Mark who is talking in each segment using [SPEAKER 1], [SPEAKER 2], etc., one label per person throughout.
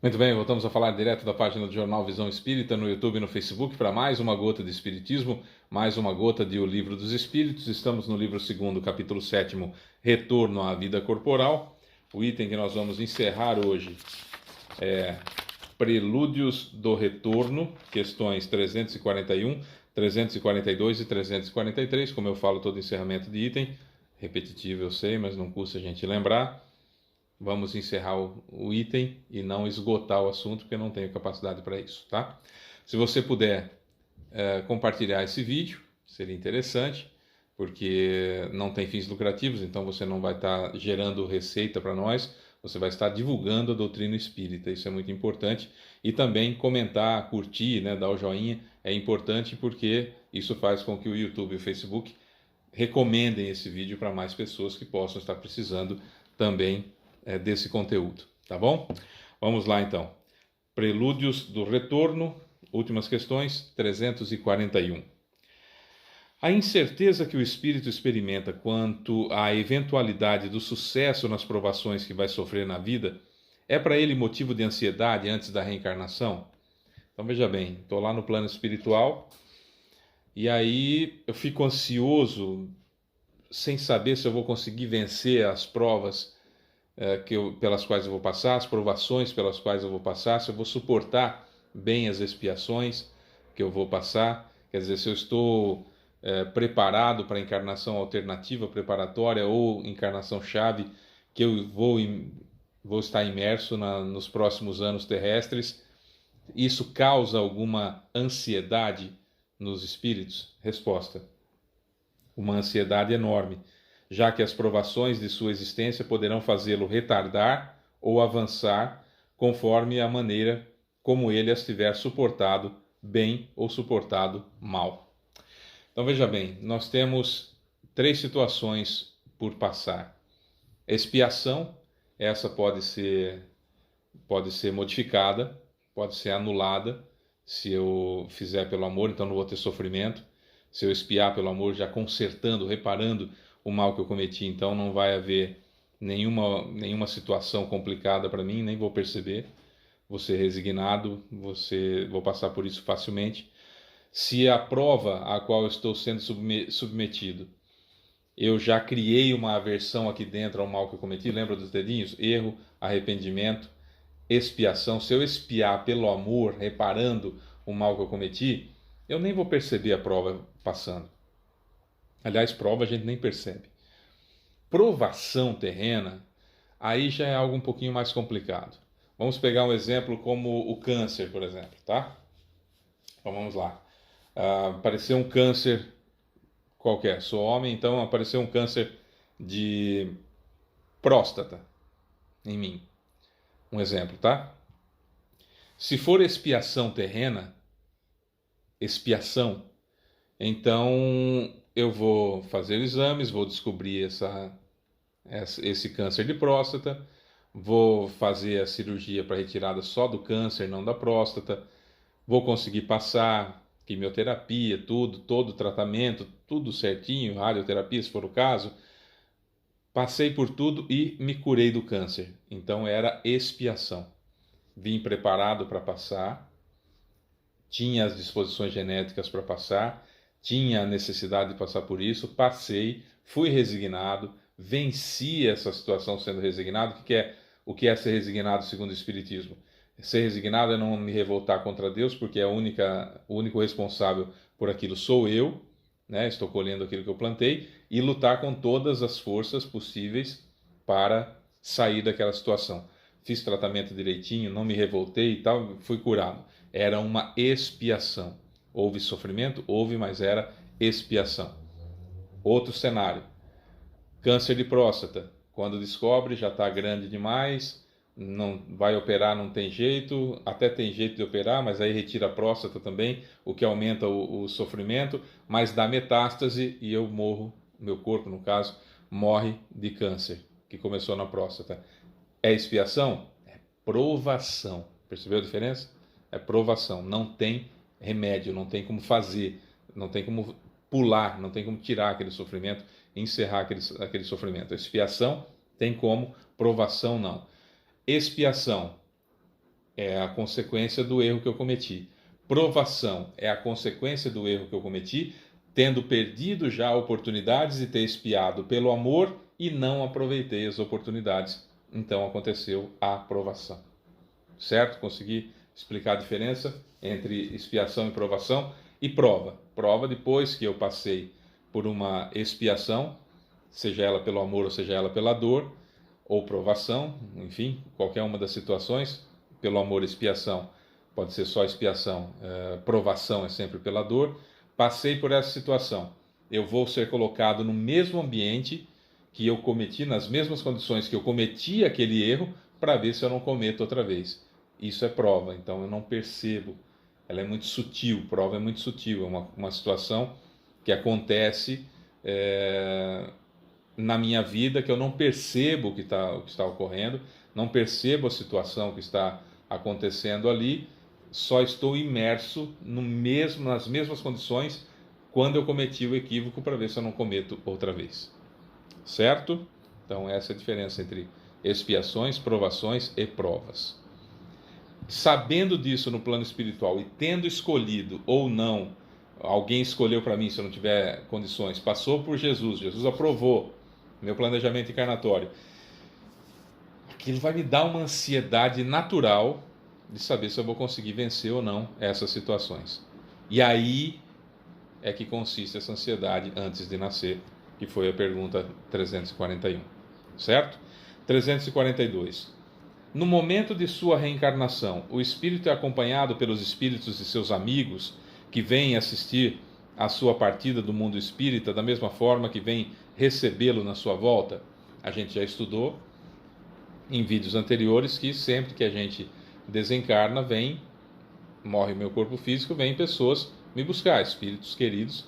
[SPEAKER 1] Muito bem, voltamos a falar direto da página do Jornal Visão Espírita no YouTube e no Facebook para mais uma gota de Espiritismo, mais uma gota de O Livro dos Espíritos. Estamos no livro 2º, capítulo 7º, Retorno à Vida Corporal. O item que nós vamos encerrar hoje é Prelúdios do Retorno, questões 341, 342 e 343. Como eu falo todo encerramento de item, repetitivo eu sei, mas não custa a gente lembrar. Vamos encerrar o item e não esgotar o assunto, porque eu não tenho capacidade para isso, tá? Se você puder compartilhar esse vídeo, seria interessante, porque não tem fins lucrativos, então você não vai estar gerando receita para nós, você vai estar divulgando a doutrina espírita, isso é muito importante. E também comentar, curtir, né, dar o joinha, é importante porque isso faz com que o YouTube e o Facebook recomendem esse vídeo para mais pessoas que possam estar precisando também desse conteúdo, tá bom? Vamos lá então. Prelúdios do Retorno, últimas questões, 341. A incerteza que o espírito experimenta quanto à eventualidade do sucesso nas provações que vai sofrer na vida é para ele motivo de ansiedade antes da reencarnação? Então veja bem, estou lá no plano espiritual e aí eu fico ansioso sem saber se eu vou conseguir vencer as provas pelas quais eu vou passar, as provações pelas quais eu vou passar, se eu vou suportar bem as expiações que eu vou passar, quer dizer, se eu estou preparado para a encarnação alternativa, preparatória ou encarnação-chave, que eu vou estar imerso nos próximos anos terrestres. Isso causa alguma ansiedade nos espíritos? Resposta: uma ansiedade enorme, já que as provações de sua existência poderão fazê-lo retardar ou avançar conforme a maneira como ele as tiver suportado bem ou suportado mal. Então veja bem, nós temos 3 situações por passar. Expiação, essa pode ser modificada, pode ser anulada, se eu fizer pelo amor, então não vou ter sofrimento. Se eu expiar pelo amor, já consertando, reparando o mal que eu cometi, então não vai haver nenhuma situação complicada para mim, nem vou perceber, vou ser resignado, vou passar por isso facilmente. Se a prova a qual eu estou sendo submetido, eu já criei uma aversão aqui dentro ao mal que eu cometi, lembra dos dedinhos? Erro, arrependimento, expiação. Se eu expiar pelo amor, reparando o mal que eu cometi, eu nem vou perceber a prova passando. Aliás, prova a gente nem percebe. Provação terrena, aí já é algo um pouquinho mais complicado. Vamos pegar um exemplo como o câncer, por exemplo, tá? Então vamos lá. Apareceu um câncer qualquer, sou homem, então apareceu um câncer de próstata em mim. Um exemplo, tá? Se for expiação terrena, então eu vou fazer exames, vou descobrir esse câncer de próstata, vou fazer a cirurgia para retirada só do câncer, não da próstata, vou conseguir passar quimioterapia, todo o tratamento, tudo certinho, radioterapia se for o caso. Passei por tudo e me curei do câncer. Então era expiação. Vim preparado para passar, tinha as disposições genéticas para passar, tinha a necessidade de passar por isso, passei, fui resignado, venci essa situação sendo resignado. O que é ser resignado segundo o Espiritismo? Ser resignado é não me revoltar contra Deus, porque o único responsável por aquilo sou eu, né? Estou colhendo aquilo que eu plantei, e lutar com todas as forças possíveis para sair daquela situação. Fiz tratamento direitinho, não me revoltei e tal, fui curado. Era uma expiação. Houve sofrimento? Houve, mas era expiação. Outro cenário. Câncer de próstata. Quando descobre, já está grande demais, não vai operar, não tem jeito, até tem jeito de operar, mas aí retira a próstata também, o que aumenta o sofrimento, mas dá metástase e eu morro, meu corpo no caso, morre de câncer, que começou na próstata. É expiação? É provação. Percebeu a diferença? É provação, não tem remédio, não tem como fazer, não tem como pular, não tem como tirar aquele sofrimento, encerrar aquele sofrimento. Expiação tem como, provação não. Expiação, é a consequência do erro que eu cometi. Provação é a consequência do erro que eu cometi, tendo perdido já oportunidades de ter expiado pelo amor e não aproveitei as oportunidades. Então aconteceu a provação. Certo? Consegui explicar a diferença entre expiação e provação. E prova. Prova depois que eu passei por uma expiação, seja ela pelo amor ou seja ela pela dor, ou provação, enfim, qualquer uma das situações, pelo amor expiação, pode ser só expiação, provação é sempre pela dor. Passei por essa situação, eu vou ser colocado no mesmo ambiente que eu cometi, nas mesmas condições que eu cometi aquele erro, para ver se eu não cometo outra vez. Isso é prova, então eu não percebo, ela é muito sutil, prova é muito sutil, é uma situação que acontece na minha vida, que eu não percebo o que está ocorrendo, não percebo a situação que está acontecendo ali, só estou imerso nas mesmas condições quando eu cometi o equívoco, para ver se eu não cometo outra vez. Certo? Então essa é a diferença entre expiações, provações e provas. Sabendo disso no plano espiritual e tendo escolhido ou não, alguém escolheu para mim, se eu não tiver condições, passou por Jesus, Jesus aprovou meu planejamento encarnatório, aquilo vai me dar uma ansiedade natural de saber se eu vou conseguir vencer ou não essas situações. E aí é que consiste essa ansiedade antes de nascer, que foi a pergunta 341, certo? 342. No momento de sua reencarnação, o espírito é acompanhado pelos espíritos de seus amigos que vêm assistir à sua partida do mundo espírita da mesma forma que vêm recebê-lo na sua volta? A gente já estudou em vídeos anteriores que sempre que a gente desencarna, morre o meu corpo físico, vem pessoas me buscar, espíritos queridos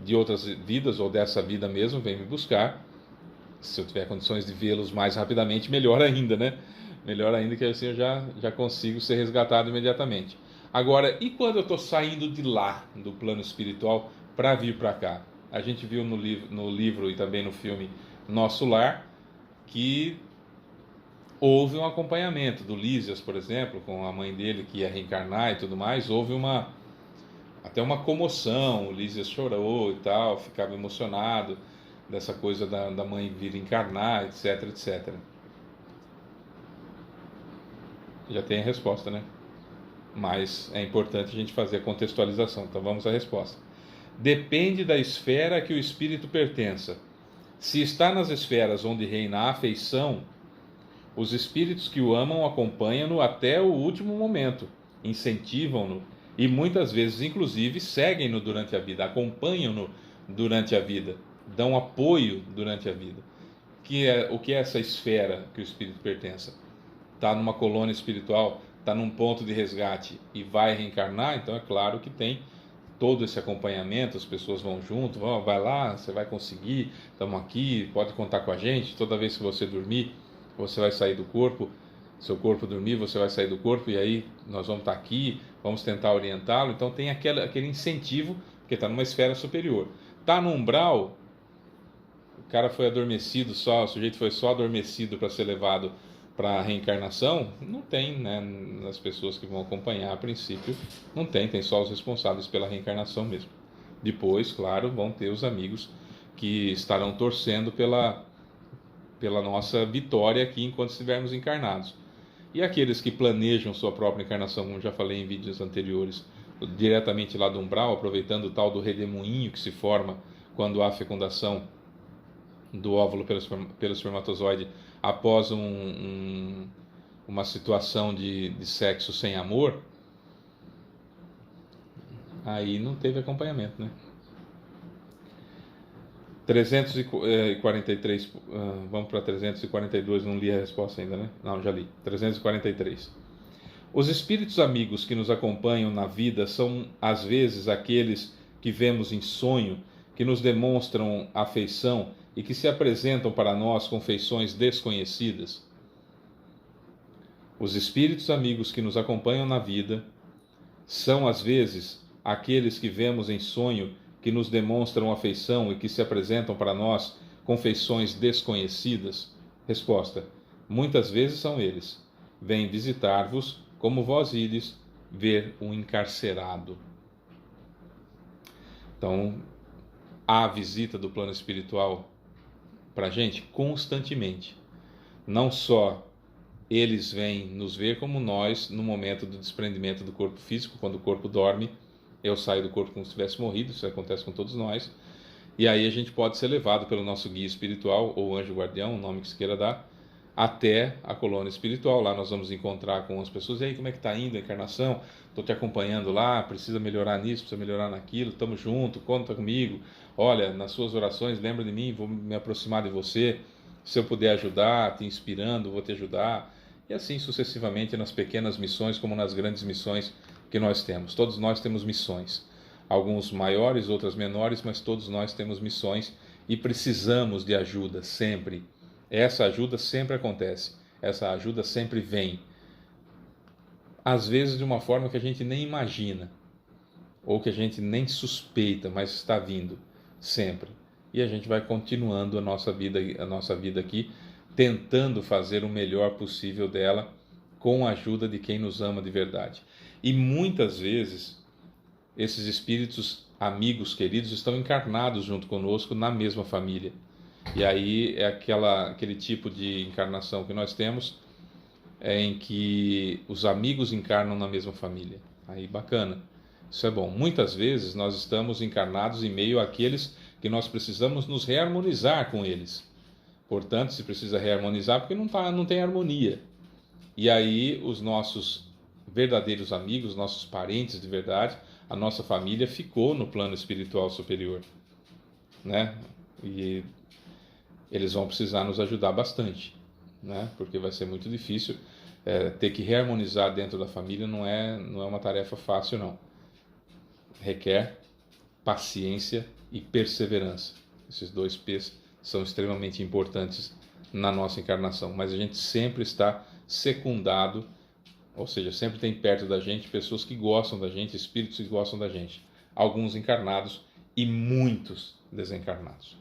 [SPEAKER 1] de outras vidas ou dessa vida mesmo, vêm me buscar. Se eu tiver condições de vê-los mais rapidamente, melhor ainda, né? Melhor ainda, que assim eu já consigo ser resgatado imediatamente. Agora, e quando eu estou saindo de lá, do plano espiritual, para vir para cá? A gente viu no livro e também no filme Nosso Lar, que houve um acompanhamento do Lísias, por exemplo, com a mãe dele que ia reencarnar e tudo mais. Houve até uma comoção, o Lísias chorou e tal, ficava emocionado dessa coisa da mãe vir encarnar, etc, etc. Já tem a resposta, né? Mas é importante a gente fazer a contextualização. Então vamos à resposta. Depende da esfera a que o espírito pertença. Se está nas esferas onde reina a afeição, os espíritos que o amam acompanham-no até o último momento, incentivam-no e muitas vezes, inclusive, seguem-no durante a vida, acompanham-no durante a vida, dão apoio durante a vida. O que é essa esfera que o espírito pertença? Está numa colônia espiritual, está num ponto de resgate e vai reencarnar, então é claro que tem todo esse acompanhamento, as pessoas vão junto, vai lá, você vai conseguir, estamos aqui, pode contar com a gente, toda vez que você dormir, você vai sair do corpo, seu corpo dormir, você vai sair do corpo, e aí nós vamos estar aqui, vamos tentar orientá-lo. Então tem aquele incentivo, porque está numa esfera superior. Está no umbral, o cara foi adormecido só, o sujeito foi só adormecido para ser levado para a reencarnação, não tem, né? Nas pessoas que vão acompanhar, a princípio, não tem só os responsáveis pela reencarnação mesmo. Depois, claro, vão ter os amigos que estarão torcendo pela nossa vitória aqui enquanto estivermos encarnados. E aqueles que planejam sua própria encarnação, como já falei em vídeos anteriores, diretamente lá do umbral, aproveitando o tal do redemoinho que se forma quando há fecundação do óvulo pelo espermatozoide após uma situação de sexo sem amor, aí não teve acompanhamento, né? 343, vamos para 342, não li a resposta ainda, né? Não, já li. 343. Os espíritos amigos que nos acompanham na vida são, às vezes, aqueles que vemos em sonho, que nos demonstram afeição e que se apresentam para nós com feições desconhecidas. Os espíritos amigos que nos acompanham na vida são, às vezes, aqueles que vemos em sonho, que nos demonstram afeição e que se apresentam para nós com feições desconhecidas? Resposta: muitas vezes são eles. Vêm visitar-vos como vós ides ver um encarcerado. Então, há a visita do plano espiritual para a gente constantemente. Não só eles vêm nos ver, como nós, no momento do desprendimento do corpo físico, quando o corpo dorme, eu saio do corpo como se tivesse morrido, isso acontece com todos nós. E aí a gente pode ser levado pelo nosso guia espiritual, ou anjo guardião, o nome que se queira dar, até a colônia espiritual. Lá nós vamos encontrar com as pessoas. E aí, como é que está indo a encarnação? Estou te acompanhando lá, precisa melhorar nisso, precisa melhorar naquilo, estamos juntos, conta comigo. Olha, nas suas orações, lembra de mim, vou me aproximar de você. Se eu puder ajudar, te inspirando, vou te ajudar. E assim sucessivamente nas pequenas missões, como nas grandes missões que nós temos. Todos nós temos missões. Alguns maiores, outras menores, mas todos nós temos missões e precisamos de ajuda sempre. Essa ajuda sempre acontece, essa ajuda sempre vem. Às vezes de uma forma que a gente nem imagina, ou que a gente nem suspeita, mas está vindo sempre. E a gente vai continuando a nossa vida aqui, tentando fazer o melhor possível dela, com a ajuda de quem nos ama de verdade. E muitas vezes esses espíritos amigos queridos estão encarnados junto conosco na mesma família. E aí é aquele tipo de encarnação que nós temos, em que os amigos encarnam na mesma família. Aí bacana, isso é bom. Muitas vezes nós estamos encarnados em meio àqueles que nós precisamos nos reharmonizar com eles. Portanto, se precisa reharmonizar porque não tem harmonia. E aí os nossos verdadeiros amigos, nossos parentes de verdade, a nossa família ficou no plano espiritual superior, né? E eles vão precisar nos ajudar bastante, né? Porque vai ser muito difícil. Ter que reharmonizar dentro da família não é uma tarefa fácil, não. Requer paciência e perseverança. Esses dois P's são extremamente importantes na nossa encarnação, mas a gente sempre está secundado, ou seja, sempre tem perto da gente pessoas que gostam da gente, espíritos que gostam da gente. Alguns encarnados e muitos desencarnados.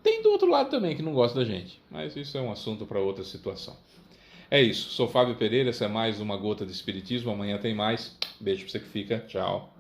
[SPEAKER 1] Tem do outro lado também que não gosta da gente, mas isso é um assunto para outra situação. É isso, sou Fábio Pereira, essa é mais uma Gota de Espiritismo, amanhã tem mais. Beijo para você que fica, tchau.